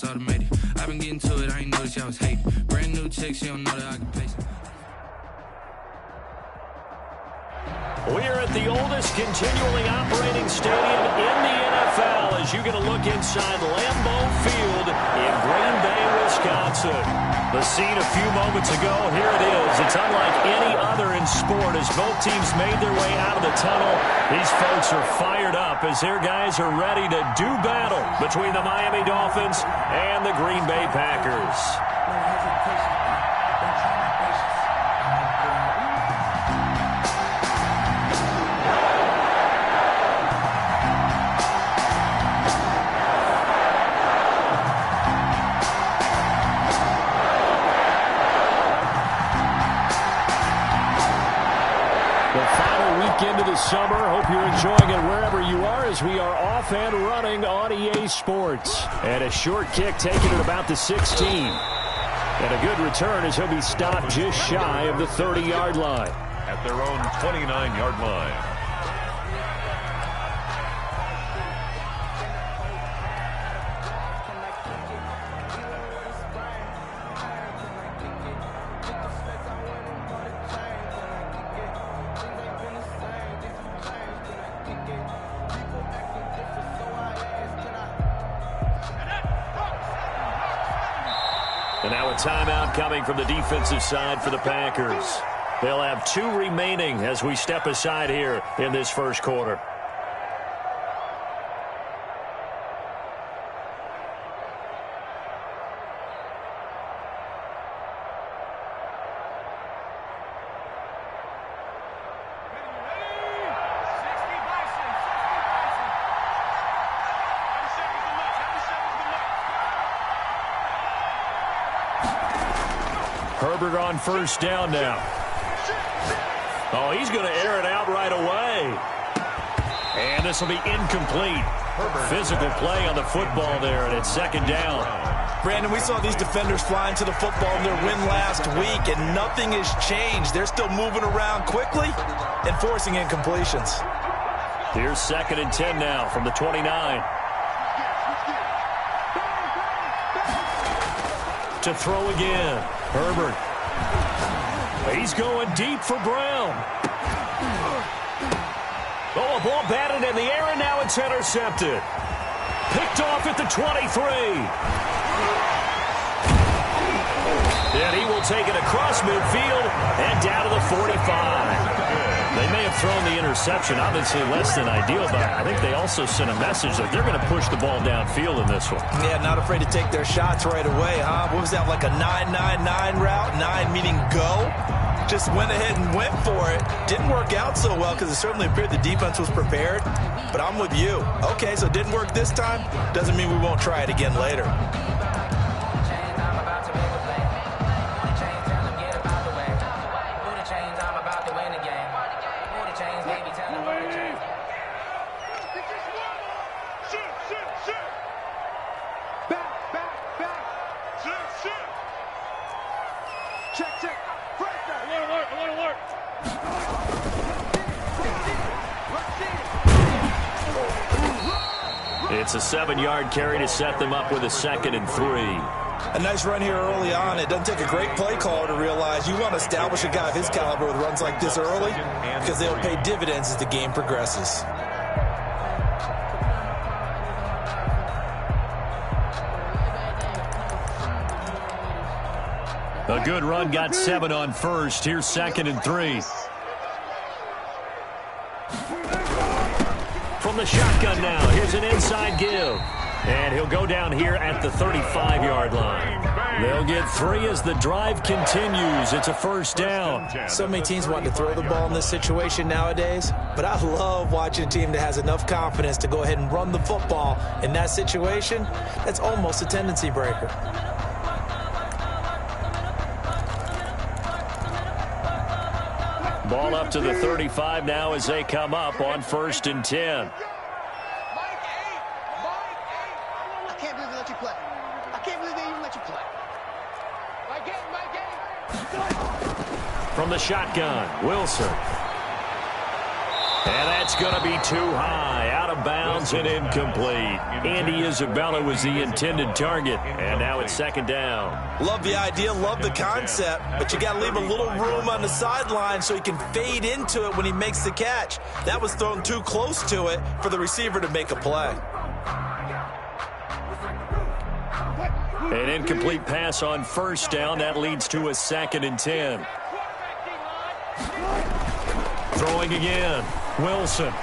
automated. I've been getting to it, I ain't noticed y'all was hating. Brand new chick, she don't know that I can pace it. We're at the oldest continually operating stadium in the NFL as you get a look inside Lambeau Field in Green Bay, Wisconsin. The scene a few moments ago, here it is. It's unlike any other in sport as both teams made their way out of the tunnel. These folks are fired up as their guys are ready to do battle between the Miami Dolphins and the Green Bay Packers. Into the summer. Hope you're enjoying it wherever you are as we are off and running on EA Sports. And a short kick taken at about the 16. And a good return as he'll be stopped just shy of the 30-yard line. At their own 29-yard line. And now a timeout coming from the defensive side for the Packers. They'll have 2 remaining as we step aside here in this first quarter. Herbert on first down now. Oh, he's going to air it out right away. And this will be incomplete. Physical play on the football there, and it's second down. Brandon, we saw these defenders flying to the football in their win last week, and nothing has changed. They're still moving around quickly and forcing incompletions. Here's second and 10 now from the 29. To throw again. Herbert. He's going deep for Brown. Oh, a ball batted in the air, and now it's intercepted. Picked off at the 23. And he will take it across midfield and down to the 45. They may have thrown the interception, obviously less than ideal, but I think they also sent a message that they're going to push the ball downfield in this one. Yeah, not afraid to take their shots right away, huh? What was that, like a 9-9-9 route? 9 meaning go? Just went ahead and went for it. Didn't work out so well because it certainly appeared the defense was prepared. But I'm with you. Okay, so it didn't work this time. Doesn't mean we won't try it again later. It's a 7-yard carry to set them up with a second and 3. A nice run here early on. It doesn't take a great play caller to realize you want to establish a guy of his caliber with runs like this early because they'll pay dividends as the game progresses. A good run, got 7 on first. Here's second and 3. From the shotgun now, here's an inside give. And he'll go down here at the 35-yard line. They'll get 3 as the drive continues. It's a first down. So many teams want to throw the ball in this situation nowadays, but I love watching a team that has enough confidence to go ahead and run the football. In that situation, that's almost a tendency breaker. Ball up to the 35 now as they come up on first and 10. From the shotgun, Wilson. And that's going to be too high, out of bounds and incomplete. Andy Isabella was the intended target, and now it's second down. Love the idea, love the concept, but you got to leave a little room on the sideline so he can fade into it when he makes the catch. That was thrown too close to it for the receiver to make a play. An incomplete pass on first down. That leads to a 2nd and 10. Throwing again. Wilson.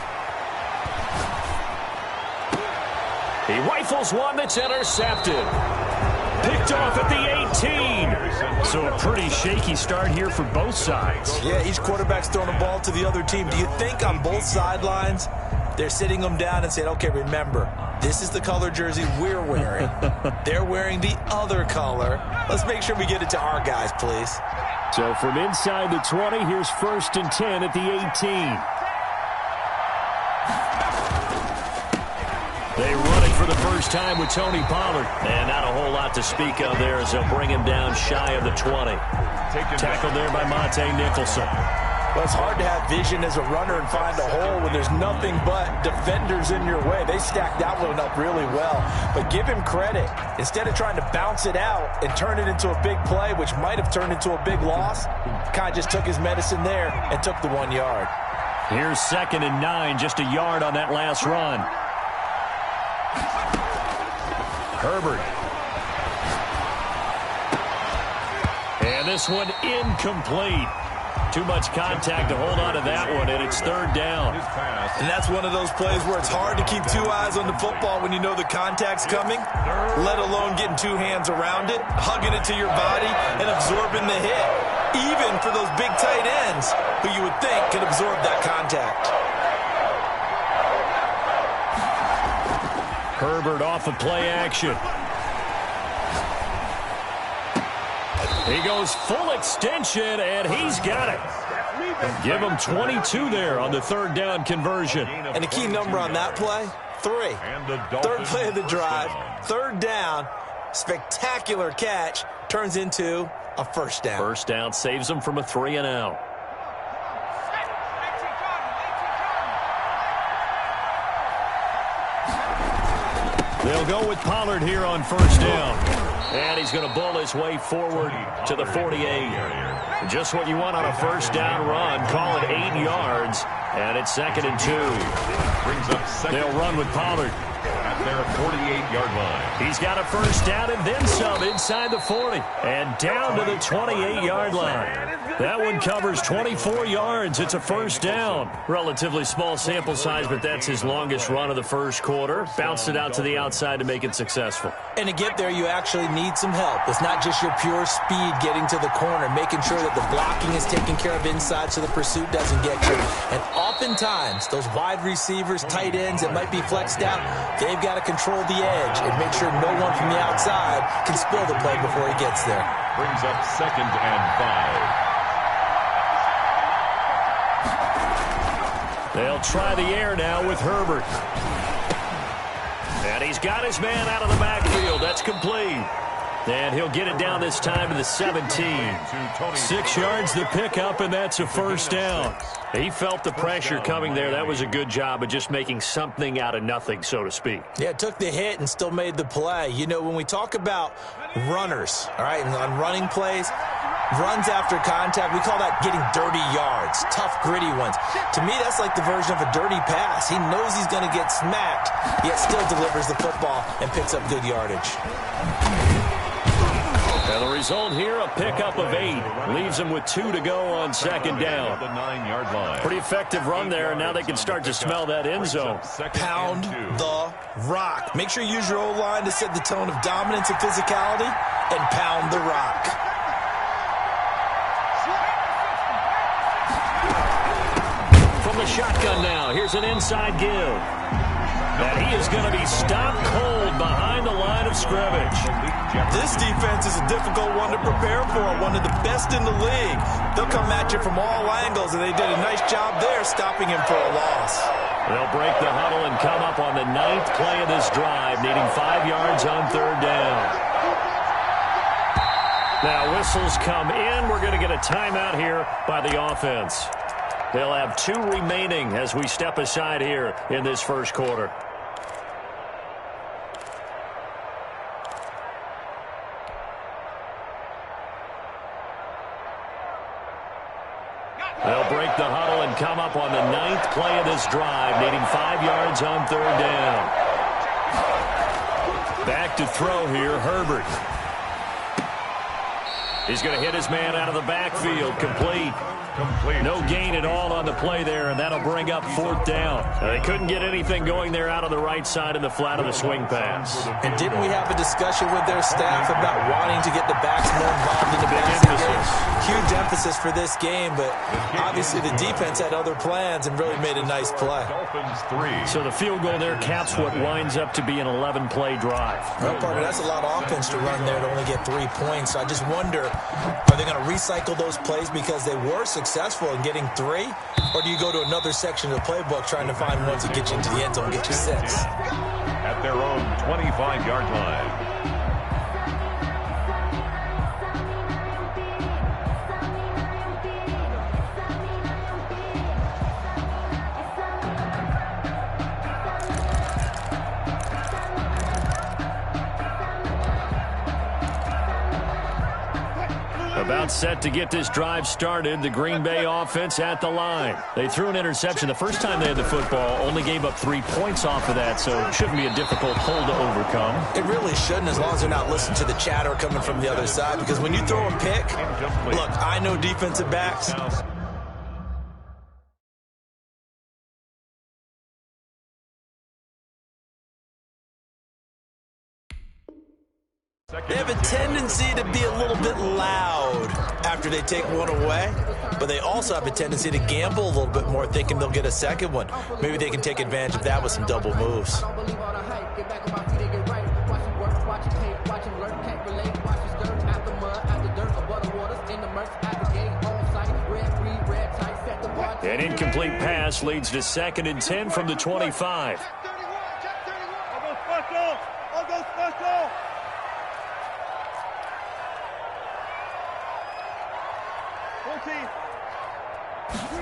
He rifles one that's intercepted. Picked off at the 18. So a pretty shaky start here for both sides. Yeah, each quarterback's throwing the ball to the other team. Do you think on both sidelines they're sitting them down and saying, okay, remember, this is the color jersey we're wearing. They're wearing the other color. Let's make sure we get it to our guys, please. So from inside the 20, here's 1st and 10 at the 18. They run it for the first time with Tony Pollard. And not a whole lot to speak of there as they'll bring him down shy of the 20. Tackled there by Monte Nicholson. Well, it's hard to have vision as a runner and find a hole when there's nothing but defenders in your way. They stacked that one up really well. But give him credit. Instead of trying to bounce it out and turn it into a big play, which might have turned into a big loss, kind of just took his medicine there and took the 1 yard. Here's 2nd and 9, just a yard on that last run. Herbert. And this one incomplete. Too much contact to hold on to that one, and it's 3rd down. And that's one of those plays where it's hard to keep 2 eyes on the football when you know the contact's coming, let alone getting 2 hands around it, hugging it to your body, and absorbing the hit, even for those big tight ends who you would think could absorb that contact. Herbert off of play action. He goes full extension, and he's got it. Give him 22 there on the 3rd down conversion. And the key number on that play, 3. 3rd play of the drive, 3rd down, spectacular catch, turns into a 1st down. 1st down saves him from a 3 and out. They'll go with Pollard here on 1st down. And he's going to bull his way forward to the 48. Just what you want on a 1st down run. Call it 8 yards. And it's 2nd and 2. Brings up 2nd. They'll run with Pollard. At their 48-yard line. He's got a 1st down and then some inside the 40. And down to the 28-yard line. That one covers 24 yards. It's a 1st down. Relatively small sample size, but that's his longest run of the 1st quarter. Bounced it out to the outside to make it successful. And to get there, you actually need some help. It's not just your pure speed getting to the corner, making sure that the blocking is taken care of inside so the pursuit doesn't get you. And oftentimes, those wide receivers, tight ends that might be flexed out, they've got to control the edge and make sure no one from the outside can spill the play before he gets there. Brings up 2nd and 5. They'll try the air now with Herbert. And he's got his man out of the backfield. That's complete. And he'll get it down this time to the 17. 6 yards the pickup, and that's a 1st down. He felt the pressure coming there. That was a good job of just making something out of nothing, so to speak. Yeah, took the hit and still made the play. You know, when we talk about runners, all right, and on running plays, runs after contact, we call that getting dirty yards, tough, gritty ones. To me, that's like the version of a dirty pass. He knows he's going to get smacked, yet still delivers the football and picks up good yardage. And the result here, a pickup of 8. Leaves him with 2 to go on 2nd down. The 9-yard line. Pretty effective run there, and now they can start to smell that end zone. Pound the rock. Make sure you use your O-line to set the tone of dominance and physicality, and pound the rock. From the shotgun now, here's an inside give. And he is going to be stopped cold behind the line of scrimmage. This defense is a difficult one to prepare for, one of the best in the league. They'll come at you from all angles, and they did a nice job there stopping him for a loss. They'll break the huddle and come up on the 9th play of this drive, needing 5 yards on 3rd down. Now whistles come in. We're going to get a timeout here by the offense. He'll have 2 remaining as we step aside here in this first quarter. They'll break the huddle and come up on the 9th play of this drive, needing 5 yards on 3rd down. Back to throw here, Herbert. He's going to hit his man out of the backfield, complete. No gain at all on the play there, and that'll bring up 4th down. They couldn't get anything going there out of the right side of the flat of the swing pass. And didn't we have a discussion with their staff about wanting to get the backs more involved in the passing game? Huge emphasis for this game, but obviously the defense had other plans and really made a nice play. Dolphins 3. So the field goal there caps what winds up to be an 11-play drive. Well, partner, that's a lot of offense to run there to only get 3 points. So I just wonder, are they going to recycle those plays because they were successful in getting 3? Or do you go to another section of the playbook trying to find ones that get you into the end zone and get you 6? At their own 25-yard line. About set to get this drive started. The Green Bay offense at the line. They threw an interception the first time they had the football, only gave up 3 points off of that, so it shouldn't be a difficult hole to overcome. It really shouldn't, as long as they're not listening to the chatter coming from the other side, because when you throw a pick, look, I know defensive backs. They have a tendency to be a little bit loud after they take one away, but they also have a tendency to gamble a little bit more, thinking they'll get a second one. Maybe they can take advantage of that with some double moves. An incomplete pass leads to 2nd and 10 from the 25.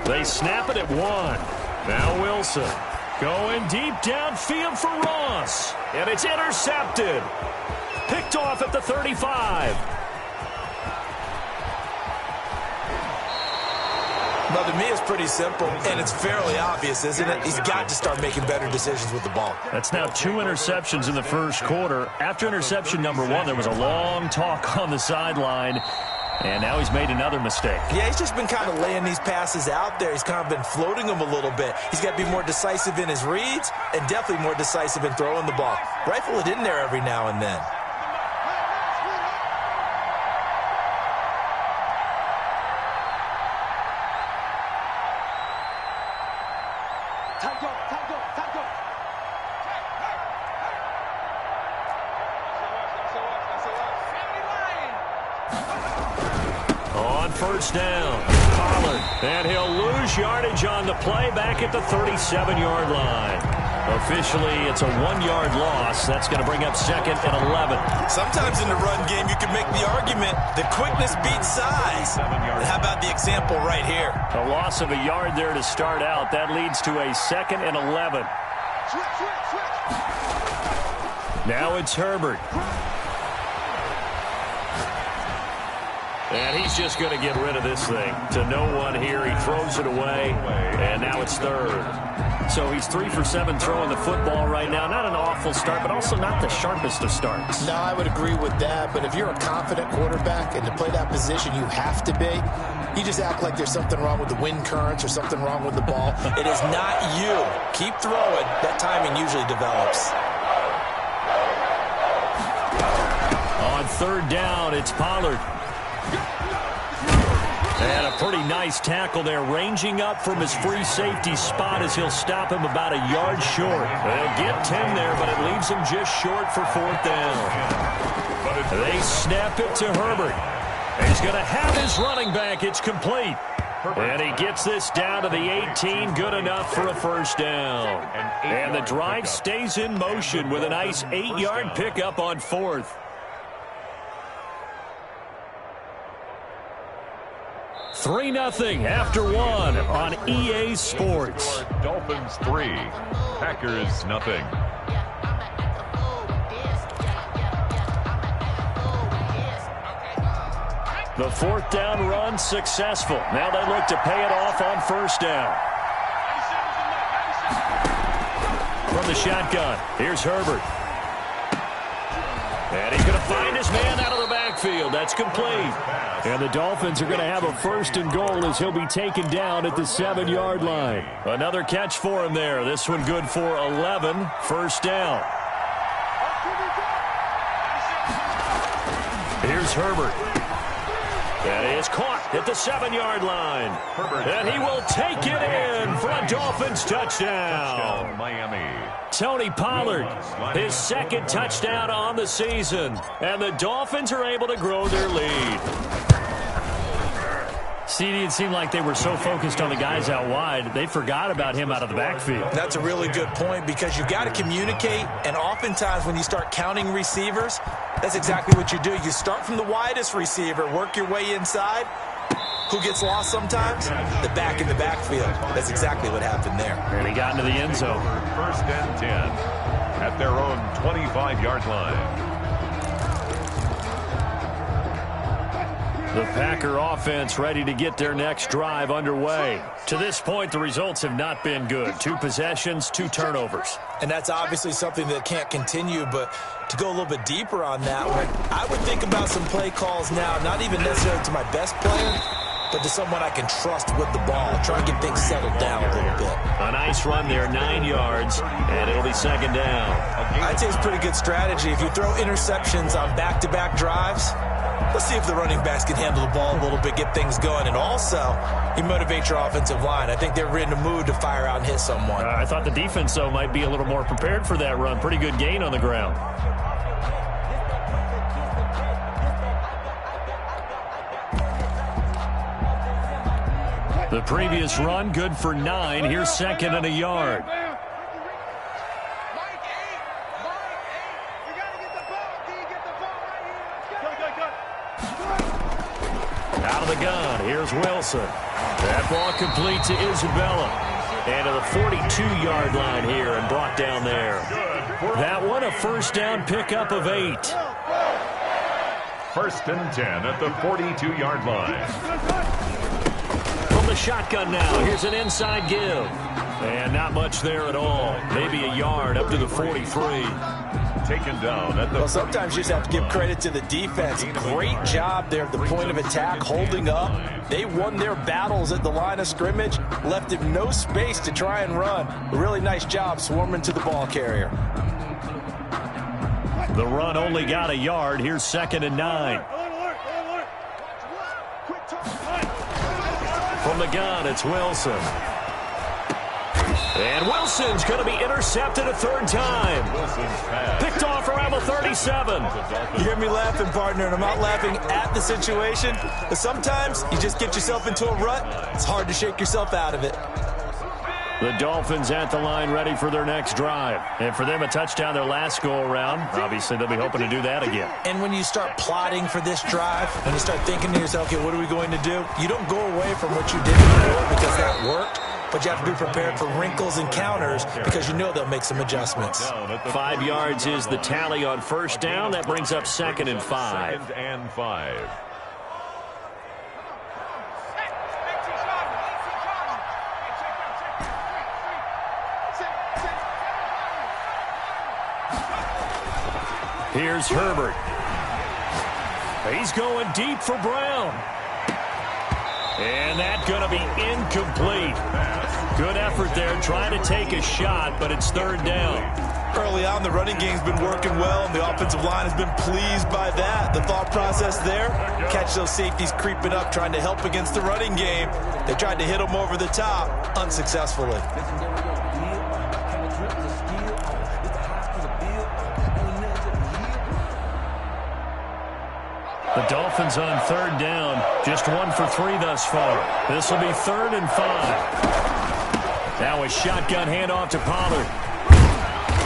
They snap it at 1. Now Wilson going deep downfield for Ross. And it's intercepted. Picked off at the 35. Well, to me, it's pretty simple, and it's fairly obvious, isn't it? He's got to start making better decisions with the ball. That's now 2 interceptions in the first quarter. After interception number 1, there was a long talk on the sideline. And now he's made another mistake. Yeah, he's just been kind of laying these passes out there. He's kind of been floating them a little bit. He's got to be more decisive in his reads and definitely more decisive in throwing the ball. Rifle it in there every now and then. First down, Pollard, and he'll lose yardage on the play back at the 37-yard line. Officially, it's a 1-yard loss. That's going to bring up 2nd and 11. Sometimes in the run game, you can make the argument that quickness beats size. How about the example right here? A loss of a yard there to start out. That leads to a 2nd and 11. Now it's Herbert. And he's just going to get rid of this thing. To no one here. He throws it away. And now it's 3rd. So he's 3 for 7 throwing the football right now. Not an awful start, but also not the sharpest of starts. No, I would agree with that. But if you're a confident quarterback and to play that position, you have to be. You just act like there's something wrong with the wind currents or something wrong with the ball. It is not you. Keep throwing. That timing usually develops. On 3rd down, it's Pollard. And a pretty nice tackle there, ranging up from his free safety spot as he'll stop him about a yard short. They'll get 10 there, but it leaves him just short for 4th down. They snap it to Herbert. He's going to have his running back. It's complete. And he gets this down to the 18, good enough for a 1st down. And the drive stays in motion with a nice 8-yard pickup on 4th. 3-0 after one on EA Sports. Dolphins 3, Packers 0. The fourth down run successful. Now they look to pay it off on first down. From the shotgun, here's Herbert. And he's going to find his man out of the backfield. That's complete. And the Dolphins are going to have a first and goal as he'll be taken down at the 7-yard line. Another catch for him there. This one good for 11. First down. Here's Herbert. And he is caught at the 7-yard line. And he will take it in for a Dolphins touchdown. Miami. Tony Pollard, his second touchdown on the season. And the Dolphins are able to grow their lead. CD, it seemed like they were so focused on the guys out wide, they forgot about him out of the backfield. That's a really good point because you've got to communicate, and oftentimes when you start counting receivers, that's exactly what you do. You start from the widest receiver, work your way inside. Who gets lost sometimes? The back in the backfield. That's exactly what happened there. And he got into the end zone. First and 10 at their own 25-yard line. The Packer offense ready to get their next drive underway. To this point, the results have not been good. 2 possessions, 2 turnovers. And that's obviously something that can't continue, but to go a little bit deeper on that one, I would think about some play calls now, not even necessarily to my best player, but to someone I can trust with the ball. Try and get things settled down a little bit. A nice run there, 9 yards, and it'll be second down. I'd say it's a pretty good strategy. If you throw interceptions on back-to-back drives, let's see if the running backs can handle the ball a little bit, get things going, and also you motivate your offensive line. I think they're in the mood to fire out and hit someone. I thought the defense, though, might be a little more prepared for that run. Pretty good gain on the ground. The previous run, good for 9. Here's second and a yard. Out of the gun, here's Wilson. That ball complete to Isabella. And to the 42-yard line here and brought down there. That one, a first down pickup of 8. First and 10 at the 42-yard line. From the shotgun now, here's an inside give. And not much there at all. Maybe a yard up to the 43. Taken down at the... Well, sometimes you just have to give credit to the defense. Great job there at the point of attack, holding up. They won their battles at the line of scrimmage, left him no space to try and run. A really nice job swarming to the ball carrier. The run only got a yard. Here's second and 9. From the gun, it's Wilson. And Wilson's going to be intercepted a third time. Picked off around the 37. You hear me laughing, partner, and I'm not laughing at the situation, but sometimes you just get yourself into a rut. It's hard to shake yourself out of it. The Dolphins at the line ready for their next drive. And for them, a touchdown their last go-around. Obviously, they'll be hoping to do that again. And when you start plotting for this drive, and you start thinking to yourself, okay, what are we going to do? You don't go away from what you did before because that worked. But you have to be prepared for wrinkles and counters because you know they'll make some adjustments. 5 yards is the tally on first down. That brings up second and 5. Second and 5. Here's Herbert. He's going deep for Brown. And that's going to be incomplete. Good effort there, trying to take a shot, but it's third down. Early on, the running game's been working well, and the offensive line has been pleased by that. The thought process there, catch those safeties creeping up, trying to help against the running game. They tried to hit them over the top, unsuccessfully. The Dolphins on third down, just 1 for 3 thus far. This will be 3rd and 5. Now a shotgun handoff to Pollard.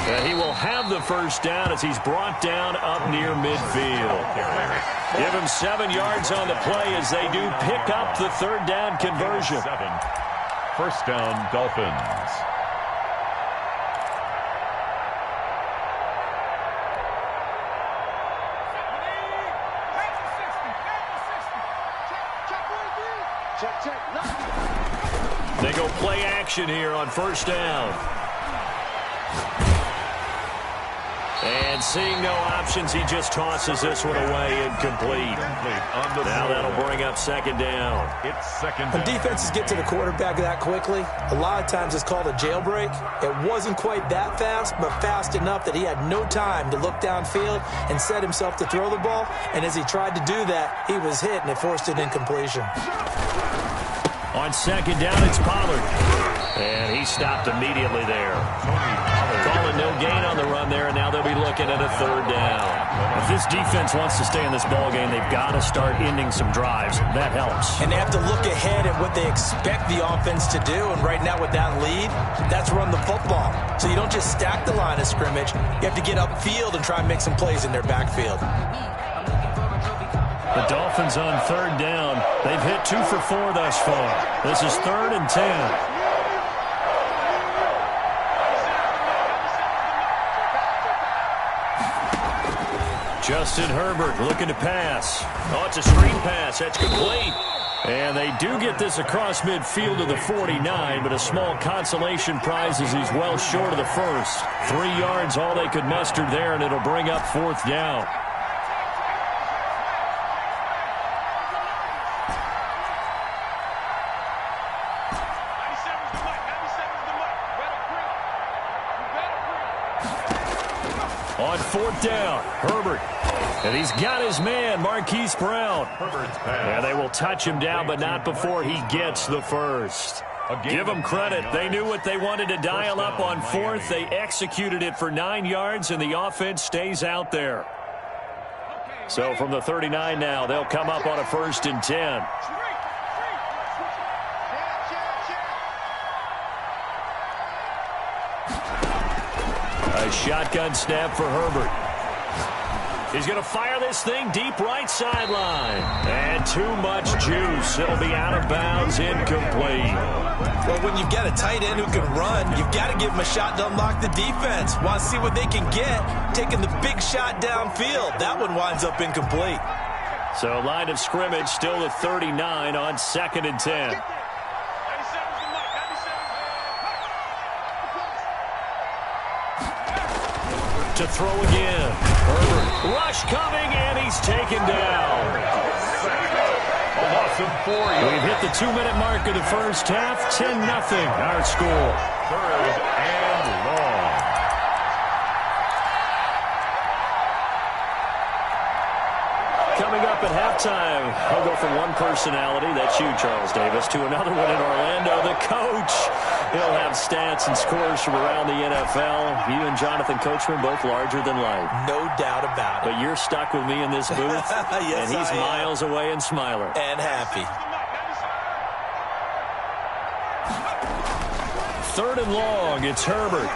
And he will have the first down as he's brought down up near midfield. Give him 7 yards on the play as they do pick up the third down conversion. 7. First down, Dolphins. They go play action here on first down. And seeing no options, he just tosses this one away incomplete. Now that'll bring up second down. It's second down. When defenses get to the quarterback that quickly, a lot of times it's called a jailbreak. It wasn't quite that fast, but fast enough that he had no time to look downfield and set himself to throw the ball. And as he tried to do that, he was hit, and it forced an incompletion. On second down, it's Pollard. And he stopped immediately there. Calling no gain on the run there, and now they'll be looking at a third down. If this defense wants to stay in this ballgame, they've got to start ending some drives. That helps. And they have to look ahead at what they expect the offense to do. And right now with that lead, that's run the football. So you don't just stack the line of scrimmage. You have to get upfield and try and make some plays in their backfield. The Dolphins on third down. They've hit 2 for 4 thus far. This is 3rd and 10. Justin Herbert looking to pass. Oh, it's a screen pass. That's complete. And they do get this across midfield to the 49, but a small consolation prize as he's well short of the first. 3 yards, all they could muster there, and it'll bring up 4th down. On 4th down, Herbert. And he's got his man, Marquise Brown. And they will touch him down, but not before he gets the first. Give them credit. They knew what they wanted to dial up on 4th. They executed it for 9 yards, and the offense stays out there. So from the 39 now, they'll come up on a 1st and 10. A shotgun snap for Herbert. He's going to fire this thing deep right sideline. And too much juice. It'll be out of bounds, incomplete. Well, when you've got a tight end who can run, you've got to give him a shot to unlock the defense. Want to see what they can get, taking the big shot downfield. That one winds up incomplete. So line of scrimmage still at 39 on 2nd and 10. To throw again. Herbert. Rush coming, and he's taken down. A loss of 4 yards. We've hit the 2-minute mark of the first half. 10-0 our score. 3rd and long. Coming up at halftime, I'll go from one personality, that's you, Charles Davis, to another one in Orlando, the coach. He'll have stats and scores from around the NFL. You and Jonathan Coachman, both larger than life. No doubt about it. But you're stuck with me in this booth, yes, and he's miles away and smiling. And happy. 3rd and long, it's Herbert.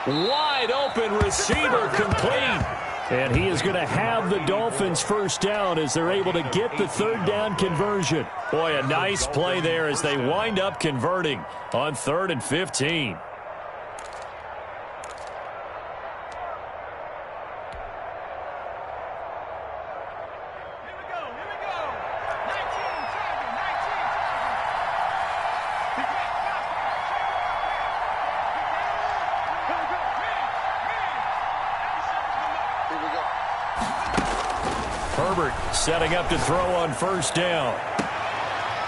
Wide open receiver, complete. And he is going to have the Dolphins first down as they're able to get the 3rd down conversion. Boy, a nice play there as they wind up converting on 3rd and 15. Herbert setting up to throw on first down.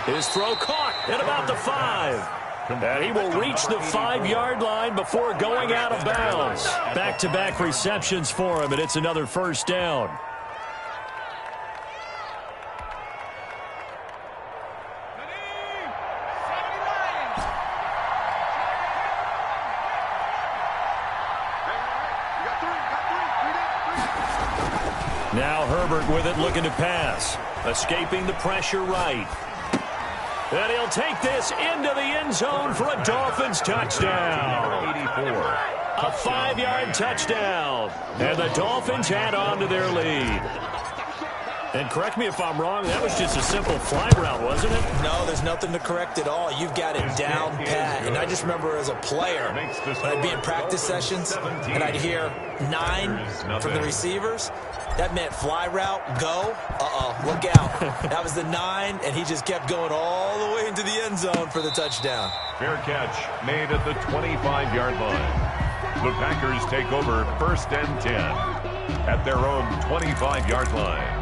His throw caught at about the 5. And he will reach the 5-yard line before going out of bounds. Back-to-back receptions for him, and it's another first down. Now Herbert with it, looking to pass. Escaping the pressure right. And he'll take this into the end zone for a Dolphins touchdown. 84. A 5-yard touchdown. And the Dolphins add on to their lead. And correct me if I'm wrong, that was just a simple fly route, wasn't it? No, there's nothing to correct at all. You've got it down pat. And I just remember as a player, when I'd be in practice sessions, and I'd hear 9 from the receivers, that meant fly route, go, look out. That was the 9, and he just kept going all the way into the end zone for the touchdown. Fair catch made at the 25-yard line. The Packers take over 1st and 10 at their own 25-yard line.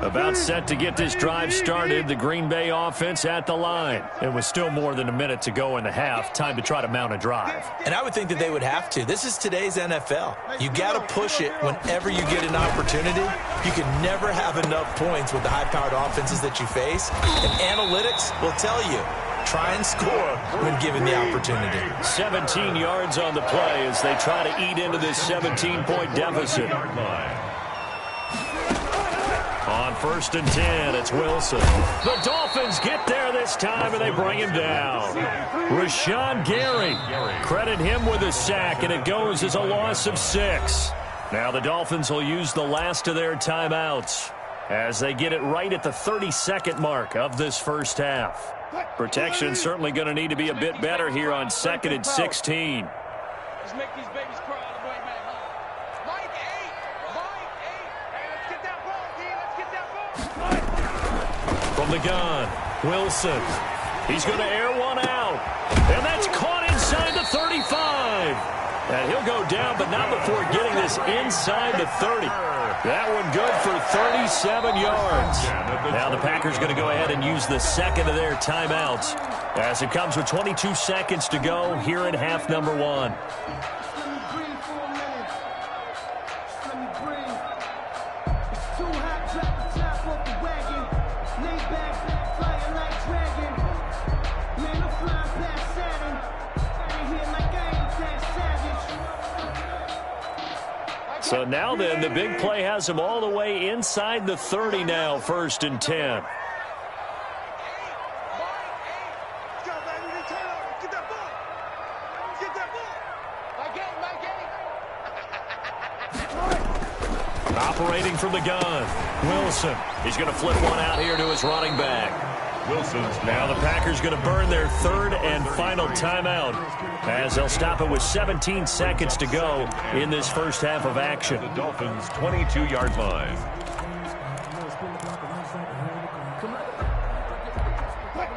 About set to get this drive started, the Green Bay offense at the line. And with still more than a minute to go in the half, time to try to mount a drive. And I would think that they would have to. This is today's NFL. You got to push it whenever you get an opportunity. You can never have enough points with the high-powered offenses that you face. And analytics will tell you, try and score when given the opportunity. 17 yards on the play as they try to eat into this 17-point deficit. On 1st and 10, it's Wilson. The Dolphins get there this time, and they bring him down. Rashawn Gary. Credit him with a sack, and it goes as a loss of 6. Now the Dolphins will use the last of their timeouts as they get it right at the 32nd mark of this first half. Protection certainly going to need to be a bit better here on 2nd and 16. Let's make these babies cry all the way back home. Mike 8. Hey, let's get that ball, D. Let's get that ball. From the gun, Wilson. He's going to air one out. And that's caught inside the 35. And he'll go down, but not before getting this inside the 30. That one good for 37 yards. Now the Packers going to go ahead and use the second of their timeouts as it comes with 22 seconds to go here in half number 1. So now then, the big play has him all the way inside the 30 now, 1st and 10. Operating from the gun, Wilson. He's going to flip one out here to his running back. Wilson's now the Packers going to burn their 3rd and final timeout as they'll stop it with 17 seconds to go in this first half of action. The Dolphins' 22-yard line.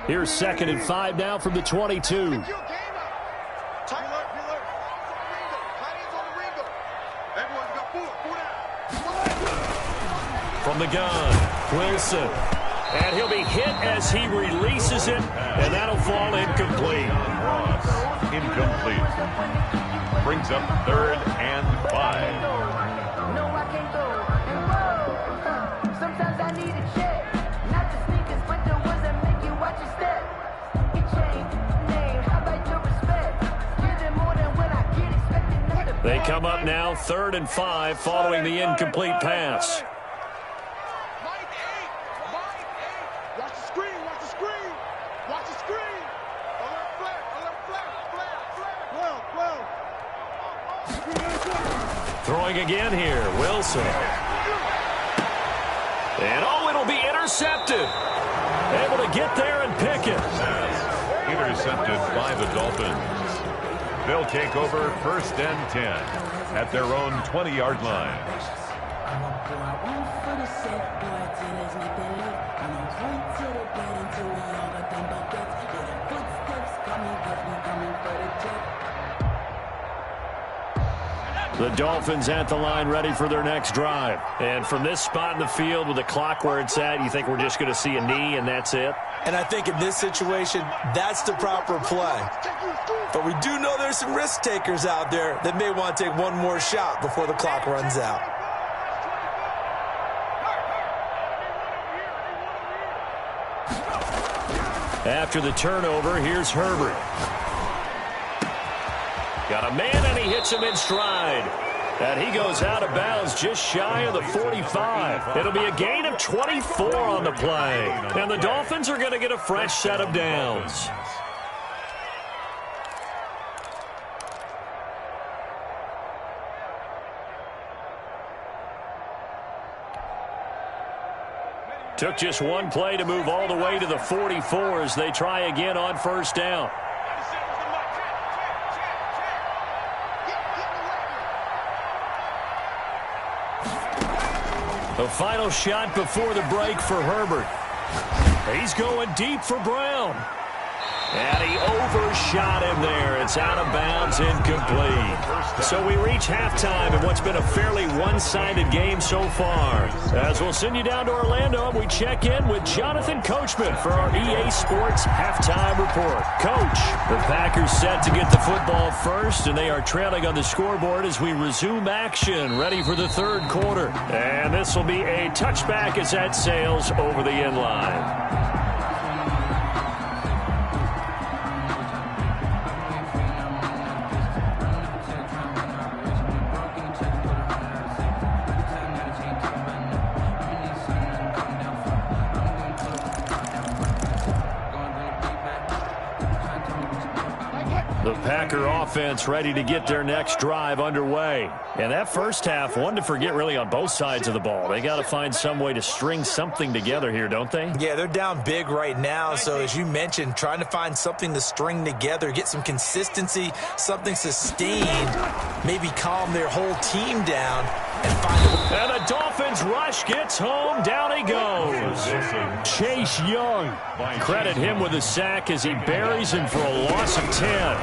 Here's 2nd and 5 now from the 22. From the gun, Wilson. And he'll be hit as he releases it, and that'll fall incomplete. Ross, incomplete. Brings up 3rd and 5. No, I can't go. Sometimes I need a check. Not the sneakers, but the ones that make you watch your step. It changed name. How about your respect? Give it more than what I get expected. They come up now 3rd and 5 following the incomplete pass. Throwing again here, Wilson. And it'll be intercepted. Able to get there and pick it. Intercepted by the Dolphins. They'll take over 1st and 10 at their own 20-yard line. The Dolphins at the line ready for their next drive. And from this spot in the field with the clock where it's at, you think we're just going to see a knee and that's it? And I think in this situation, that's the proper play. But we do know there's some risk takers out there that may want to take one more shot before the clock runs out. After the turnover, here's Herbert. Got a man, and he hits him in stride. And he goes out of bounds just shy of the 45. It'll be a gain of 24 on the play. And the Dolphins are going to get a fresh set of downs. Took just one play to move all the way to the 44 as they try again on first down. The final shot before the break for Herbert. He's going deep for Brown. And he overshot him there. It's out of bounds, incomplete. So we reach halftime in what's been a fairly one-sided game so far. As we'll send you down to Orlando, we check in with Jonathan Coachman for our EA Sports Halftime Report. Coach, the Packers set to get the football first, and they are trailing on the scoreboard as we resume action, ready for the third quarter. And this will be a touchback as that sails over the end line. The Packer offense ready to get their next drive underway. And that first half, one to forget really on both sides of the ball. They got to find some way to string something together here, don't they? Yeah, they're down big right now. So as you mentioned, trying to find something to string together, get some consistency, something sustained, maybe calm their whole team down and find a... And the Dolphins rush gets home. Down he goes. Chase Young. Credit him with a sack as he buries him for a loss of 10.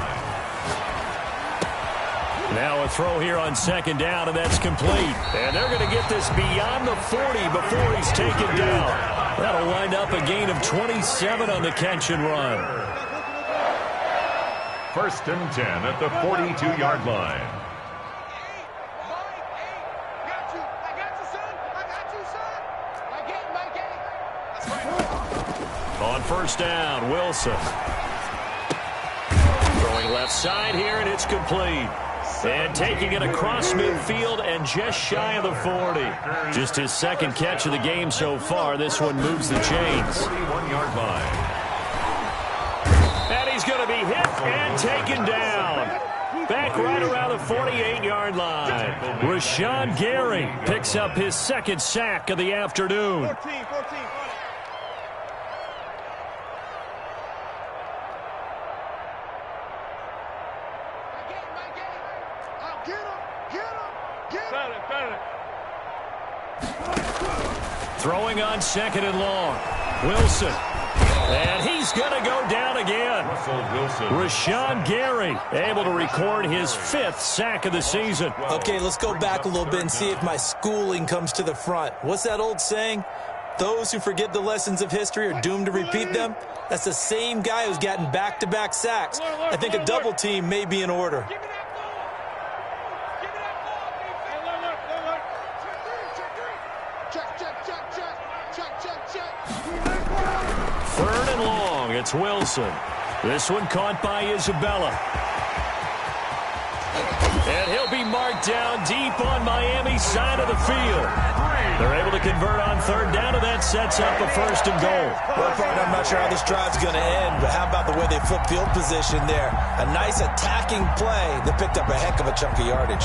Now a throw here on second down, and that's complete. And they're going to get this beyond the 40 before he's taken down. That'll wind up a gain of 27 on the catch and run. 1st and 10 at the 42-yard line. On first down, Wilson. Throwing left side here, and it's complete. And taking it across midfield and just shy of the 40. Just his second catch of the game so far. This one moves the chains. 41-yard line. And he's going to be hit and taken down. Back right around the 48-yard line. Rashawn Gary picks up his second sack of the afternoon. 14. Throwing on second and long. Wilson. And he's going to go down again. Rashawn Gary able to record his 5th sack of the season. Okay, let's go back a little bit and see if my schooling comes to the front. What's that old saying? Those who forget the lessons of history are doomed to repeat them. That's the same guy who's gotten back-to-back sacks. I think a double team may be in order. Third and long, it's Wilson. This one caught by Isabella. And he'll be marked down deep on Miami's side of the field. They're able to convert on third down, and that sets up a 1st and goal. Well, partner, I'm not sure how this drive's going to end, but how about the way they flip field position there? A nice attacking play that picked up a heck of a chunk of yardage.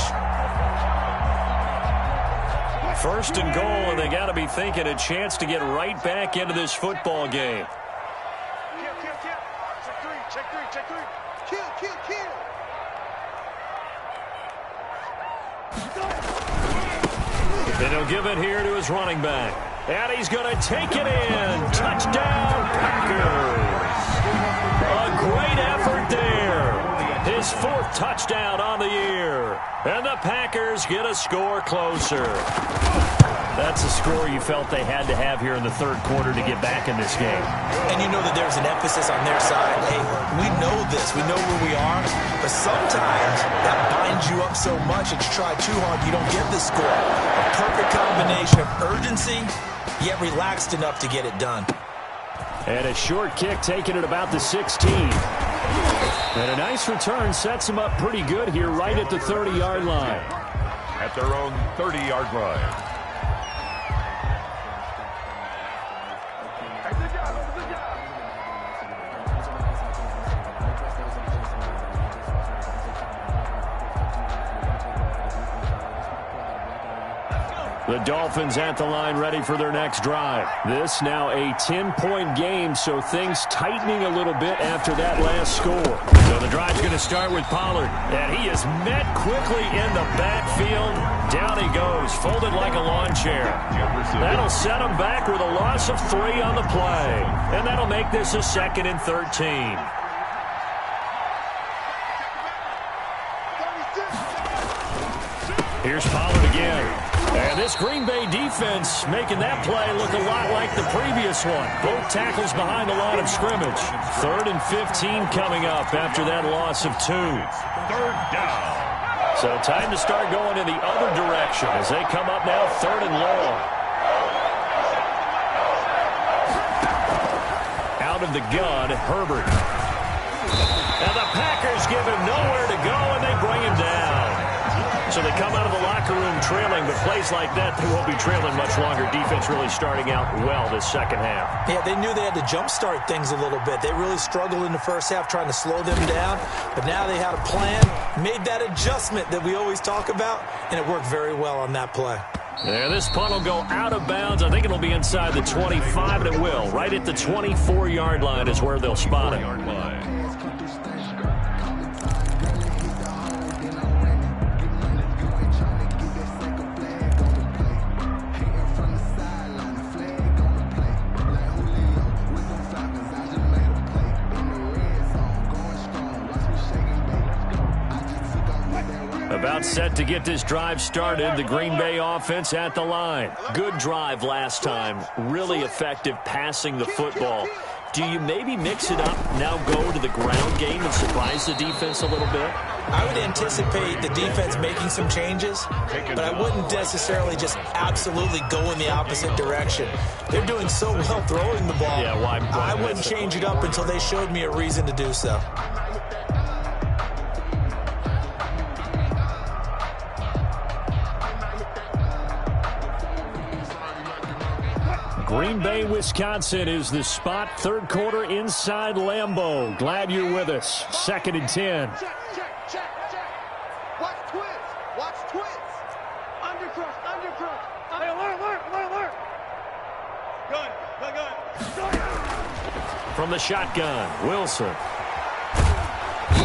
1st and goal, and they got to be thinking a chance to get right back into this football game. Check three. Kill. And he'll give it here to his running back. And he's going to take it in. Touchdown, Packers. A great effort there. His 4th touchdown on the year. And the Packers get a score closer. That's a score you felt they had to have here in the third quarter to get back in this game. And you know that there's an emphasis on their side. Hey, we know this. We know where we are. But sometimes that binds you up so much that you try too hard, you don't get the score. A perfect combination of urgency, yet relaxed enough to get it done. And a short kick taken at about the 16. And a nice return sets him up pretty good here right at the 30-yard line. at their own 30-yard line. The Dolphins at the line ready for their next drive. This now a 10-point game, so things tightening a little bit after that last score. So the drive's going to start with Pollard, and he is met quickly in the backfield. Down he goes, folded like a lawn chair. That'll set him back with a loss of 3 on the play, and that'll make this a 2nd and 13. Here's Pollard again. And this Green Bay defense making that play look a lot like the previous one. Both tackles behind the line of scrimmage. 3rd and 15 coming up after that loss of 2. 3rd down. So time to start going in the other direction as they come up now 3rd and long. Out of the gun, Herbert. And the Packers give him nowhere to go, and they bring him down. So they come out of the locker room trailing, but plays like that, they won't be trailing much longer. Defense really starting out well this second half. Yeah, they knew they had to jumpstart things a little bit. They really struggled in the first half trying to slow them down, but now they had a plan, made that adjustment that we always talk about, and it worked very well on that play. Yeah, this punt will go out of bounds. I think it'll be inside the 25, and it will. Right at the 24-yard line is where they'll spot it. About set to get this drive started. The Green Bay offense at the line. Good drive last time. Really effective passing the football. Do you maybe mix it up, now go to the ground game and surprise the defense a little bit? I would anticipate the defense making some changes, but I wouldn't necessarily just absolutely go in the opposite direction. They're doing so well throwing the ball. Yeah, why I wouldn't change it up until they showed me a reason to do so. Green Bay, Wisconsin is the spot. 3rd quarter inside Lambeau. Glad you're with us. 2nd and 10. Check. Watch twins. Watch twins. Undercross. Hey, alert. Gun. From the shotgun, Wilson.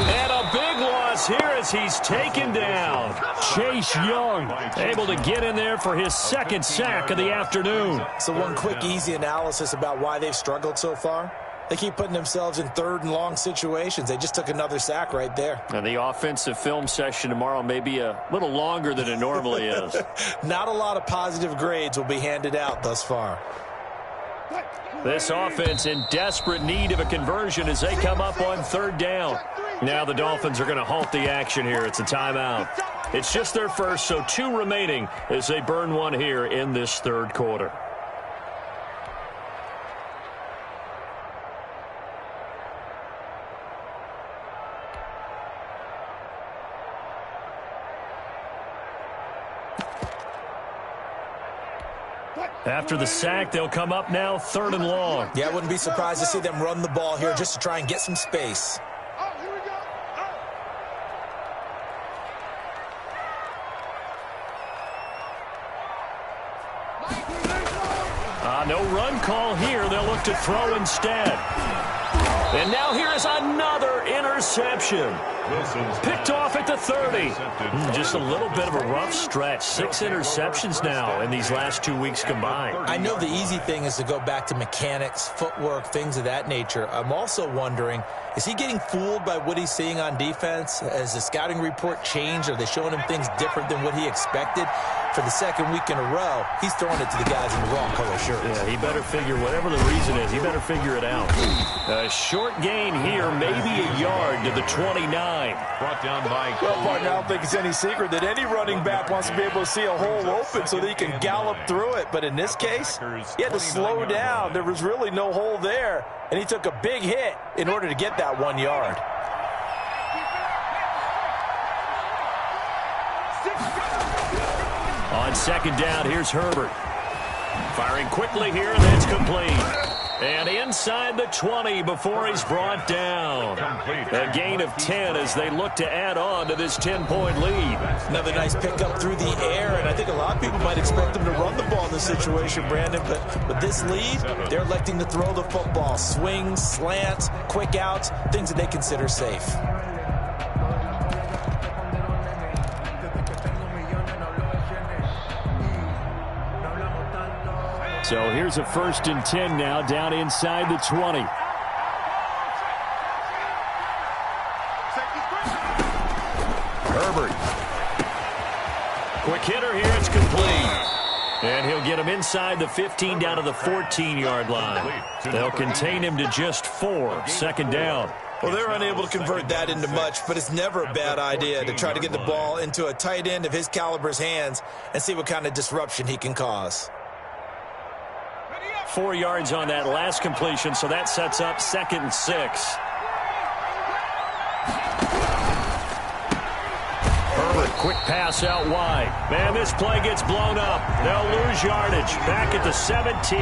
And a big loss here as he's taken down. Chase Young able to get in there for his 2nd sack of the afternoon. So one quick, easy analysis about why they've struggled so far. They keep putting themselves in 3rd and long situations. They just took another sack right there. And the offensive film session tomorrow may be a little longer than it normally is. Not a lot of positive grades will be handed out thus far. This offense in desperate need of a conversion as they come up on 3rd down. Now the Dolphins are going to halt the action here. It's a timeout. It's just their first, so 2 remaining as they burn one here in this 3rd quarter. After the sack, they'll come up now 3rd and long. Yeah, I wouldn't be surprised to see them run the ball here just to try and get some space. Here we go. No run call here. They'll look to throw instead. And now here is another interception. Picked off at the 30. Just a little bit of a rough stretch. 6 interceptions now in these last 2 weeks combined. I know the easy thing is to go back to mechanics, footwork, things of that nature. I'm also wondering, is he getting fooled by what he's seeing on defense? Has the scouting report changed? Are they showing him things different than what he expected? For the 2nd week in a row, he's throwing it to the guys in the wrong color shirts. Yeah, he better figure, whatever the reason is, he better figure it out. A short gain here, maybe a yard to the 29. Brought down by... Well, partner, I don't think it's any secret that any running back wants to be able to see a hole open so that he can gallop through it. But in this case, he had to slow down. There was really no hole there, and he took a big hit in order to get that 1 yard. On second down, here's Herbert. Firing quickly here, and that's complete. And inside the 20 before he's brought down. A gain of 10 as they look to add on to this 10-point lead. Another nice pickup through the air, and I think a lot of people might expect them to run the ball in this situation, Brandon. But with this lead, they're electing to throw the football. Swings, slants, quick outs, things that they consider safe. So here's a 1st and 10 now, down inside the 20. Herbert. Quick hitter here, it's complete. And he'll get him inside the 15 down to the 14-yard line. They'll contain him to just 4, 2nd down. Well, they're unable to convert that into much, but it's never a bad idea to try to get the ball into a tight end of his caliber's hands and see what kind of disruption he can cause. 4 yards on that last completion, so that sets up 2nd and 6. Herbert, quick pass out wide. Man, this play gets blown up. They'll lose yardage. Back at the 17.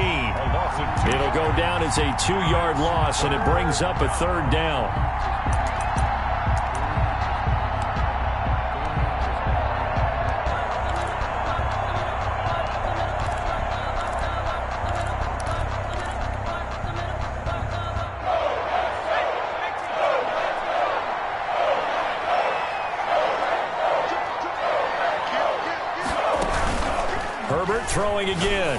It'll go down as a 2-yard loss, and it brings up a 3rd down. Throwing again.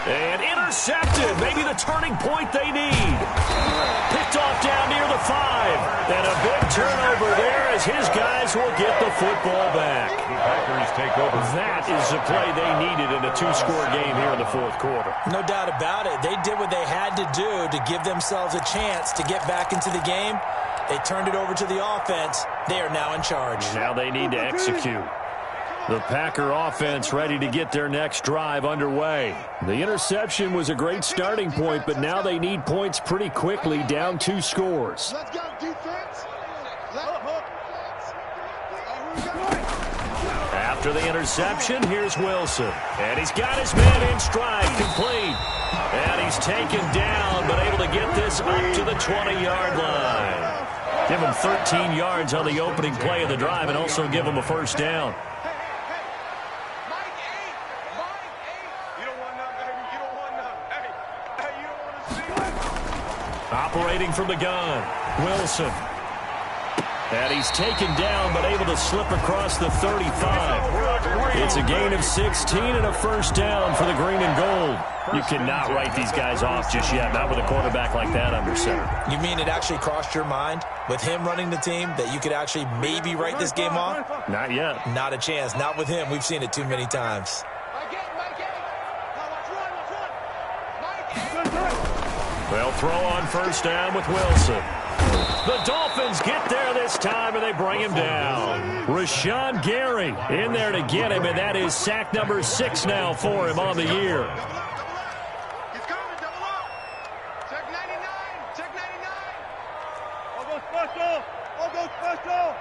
And intercepted. Maybe the turning point they need. Picked off down near the 5. And a big turnover there as his guys will get the football back. Packers take over. That is the play they needed in a 2-score game here in the 4th quarter. No doubt about it. They did what they had to do to give themselves a chance to get back into the game. They turned it over to the offense. They are now in charge. Now they need to execute. The Packer offense ready to get their next drive underway. The interception was a great starting point, but now they need points pretty quickly, down 2 scores. Let's go, defense. After the interception, here's Wilson. And he's got his man in stride, complete. And he's taken down, but able to get this up to the 20-yard line. Give him 13 yards on the opening play of the drive and also give him a 1st down. Operating from the gun, Wilson. And he's taken down, but able to slip across the 35. It's a gain of 16 and a 1st down for the green and gold. You cannot write these guys off just yet, not with a quarterback like that under center. You mean it actually crossed your mind with him running the team that you could actually maybe write this game off? Not yet. Not a chance. Not with him. We've seen it too many times. They'll throw on 1st down with Wilson. The Dolphins get there this time, and they bring him down. Rashawn Gary in there to get him, and that is sack number 6 now for him on the year. He's coming, double up. Check 99, check 99. I'll go special, I'll go special.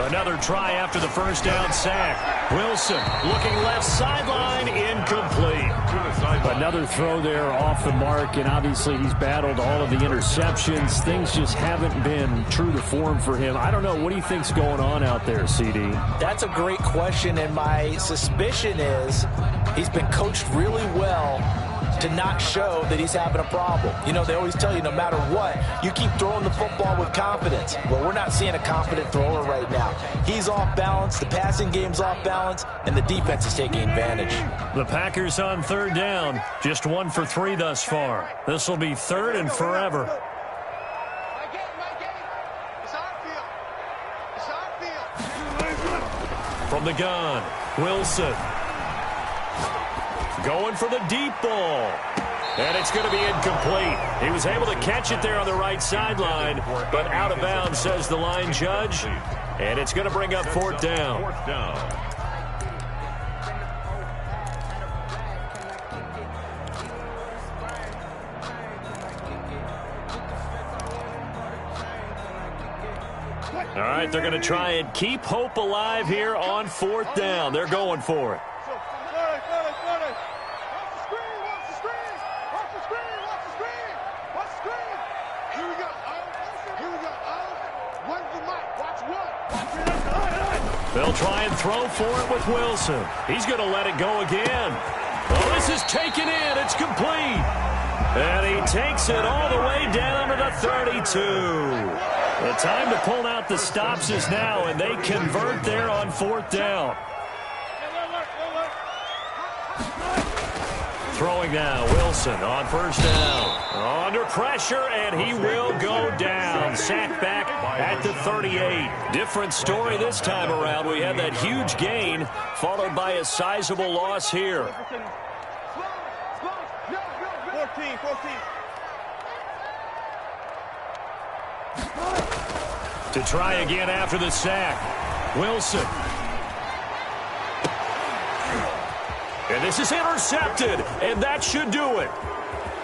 Another try after the 1st down sack. Wilson looking left sideline, incomplete. Another throw there off the mark, and obviously he's battled all of the interceptions. Things just haven't been true to form for him. I don't know. What do you think's going on out there, CD? That's a great question, and my suspicion is he's been coached really well to not show that he's having a problem. You know, they always tell you no matter what, you keep throwing the football with confidence. Well, we're not seeing a confident thrower right now. He's off balance, the passing game's off balance, and the defense is taking advantage. The Packers on 3rd down, just 1 for 3 thus far. This will be 3rd and forever. From the gun, Wilson. Going for the deep ball. And it's going to be incomplete. He was able to catch it there on the right sideline, but out of bounds, says the line judge. And it's going to bring up 4th down. 4th down. All right, they're going to try and keep hope alive here on 4th down. They're going for it. They'll try and throw for it with Wilson. He's going to let it go again. Oh, this is taken in. It's complete. And he takes it all the way down to the 32. The time to pull out the stops is now, and they convert there on 4th down. Throwing now, Wilson on 1st down. Under pressure, and he will go down. Sacked back at the 38. Different story this time around. We had that huge gain, followed by a sizable loss here. 14. To try again after the sack. Wilson. And this is intercepted, and that should do it.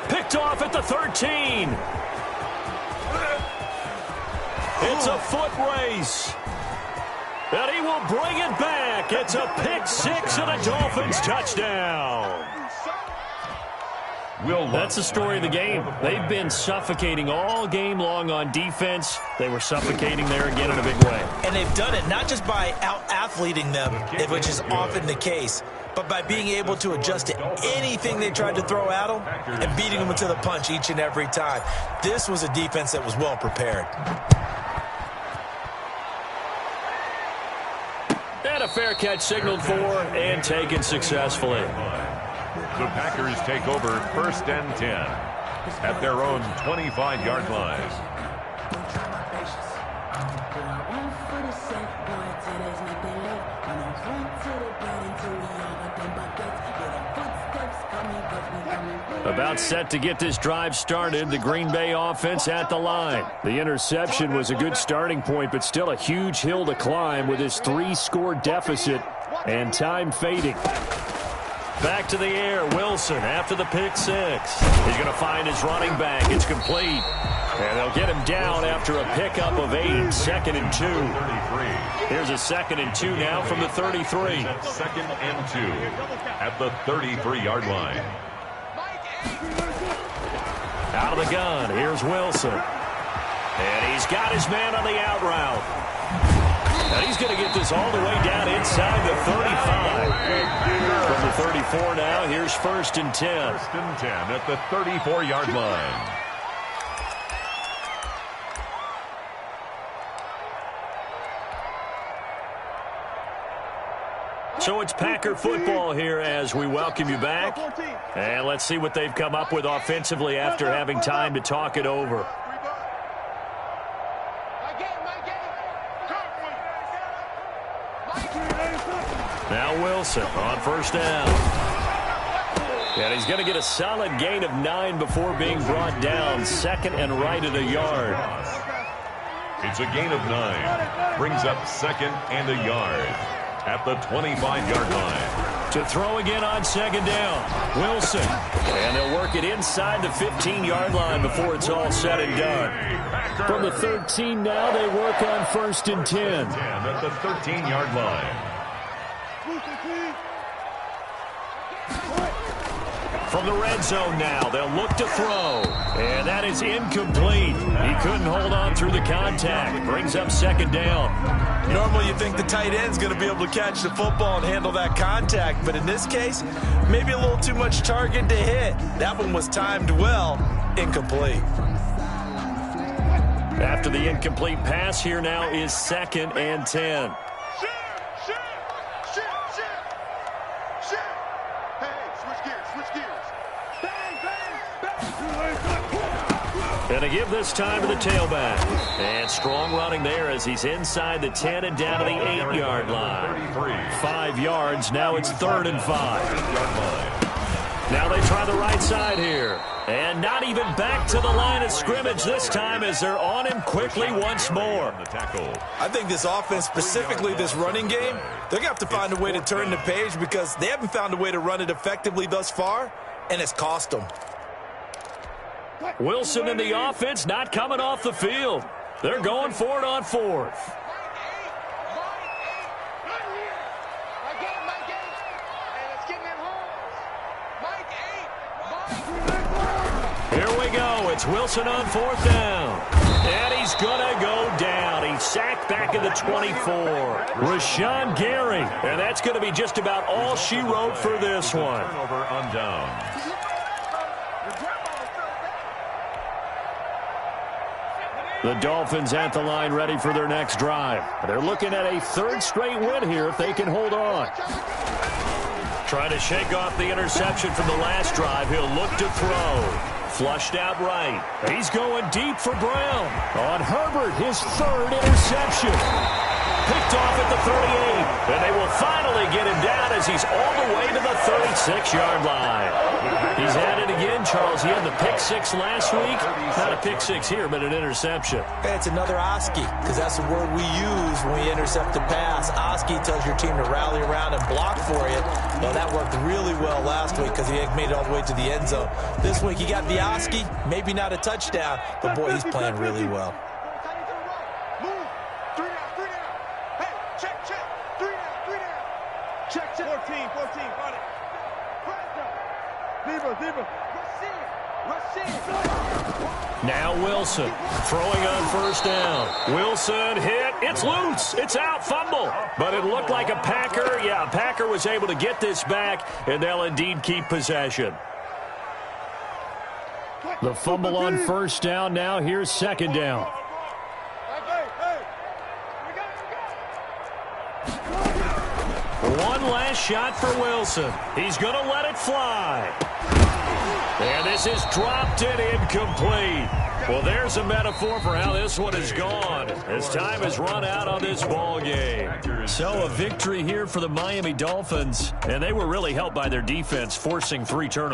Picked off at the 13. It's a foot race. And he will bring it back. It's a pick six and a Dolphins touchdown. That's the story of the game. They've been suffocating all game long on defense. They were suffocating there again in a big way. And they've done it not just by out-athleting them, which is often the case, but by being able to adjust to anything they tried to throw at them and beating them into the punch each and every time. This was a defense that was well prepared. And a fair catch signaled for and taken successfully. The Packers take over 1st and 10 at their own 25-yard line. About set to get this drive started, the Green Bay offense at the line. The interception was a good starting point, but still a huge hill to climb with his 3-score deficit and time fading. Back to the air, Wilson after the pick six. He's going to find his running back. It's complete. And they'll get him down after a pickup of 8. 2nd and 2. Here's a 2nd and 2 now from the 33. 2nd and 2 at the 33-yard line. Out of the gun, here's Wilson. And he's got his man on the out route. And he's going to get this all the way down inside the 35. From the 34 now, here's 1st and 10. 1st and 10 at the 34-yard line. So it's Packer football here as we welcome you back. And let's see what they've come up with offensively after having time to talk it over. Now Wilson on 1st down. And he's going to get a solid gain of 9 before being brought down. 2nd and right at a yard. It's a gain of 9. Brings up 2nd and a yard at the 25-yard line. To throw again on 2nd down. Wilson. And they'll work it inside the 15-yard line before it's all said and done. From the 13 now, they work on 1st and 10. At the 13-yard line. From the red zone now, they'll look to throw. And that is incomplete. He couldn't hold on through the contact. Brings up 2nd down. Normally you think the tight end's going to be able to catch the football and handle that contact, but in this case, maybe a little too much target to hit. That one was timed well. Incomplete. After the incomplete pass, here now is 2nd and 10. And a give this time to the tailback. And strong running there as he's inside the 10 and down to the 8-yard line. 5 yards. Now it's 3rd and 5. Now they try the right side here. And not even back to the line of scrimmage this time as they're on him quickly once more. I think this offense, specifically this running game, they're going to have to find a way to turn the page because they haven't found a way to run it effectively thus far, and it's cost them. Wilson and the offense not coming off the field. They're going for it on 4th. Here we go. It's Wilson on 4th down. And he's going to go down. He's sacked back at the 24. Rashawn Gary. And that's going to be just about all she wrote for this one. Turnover on down. The Dolphins at the line ready for their next drive. They're looking at a 3rd straight win here if they can hold on. Trying to shake off the interception from the last drive. He'll look to throw. Flushed out right. He's going deep for Brown. On Herbert, his 3rd interception. Picked off at the 38. And they will finally get him down as he's all the way to the 36-yard line. He's at it again, Charles. He had the pick 6 last week. Not a pick 6 here, but an interception. Hey, it's another Oski, because that's the word we use when we intercept a pass. Oski tells your team to rally around and block for you. Well, that worked really well last week because he made it all the way to the end zone. This week he got the Oski, maybe not a touchdown, but boy, he's playing really well. Check, 14, got it. Diva. Now Wilson throwing on 1st down. Wilson hit. It's loose. It's out. Fumble. But it looked like a Packer. Yeah, Packer was able to get this back, and they'll indeed keep possession. The fumble on 1st down. Now here's 2nd down. One last shot for Wilson. He's going to let it fly. And this is dropped and incomplete. Well, there's a metaphor for how this one is gone as time has run out on this ball game. So a victory here for the Miami Dolphins, and they were really helped by their defense forcing 3 turnovers.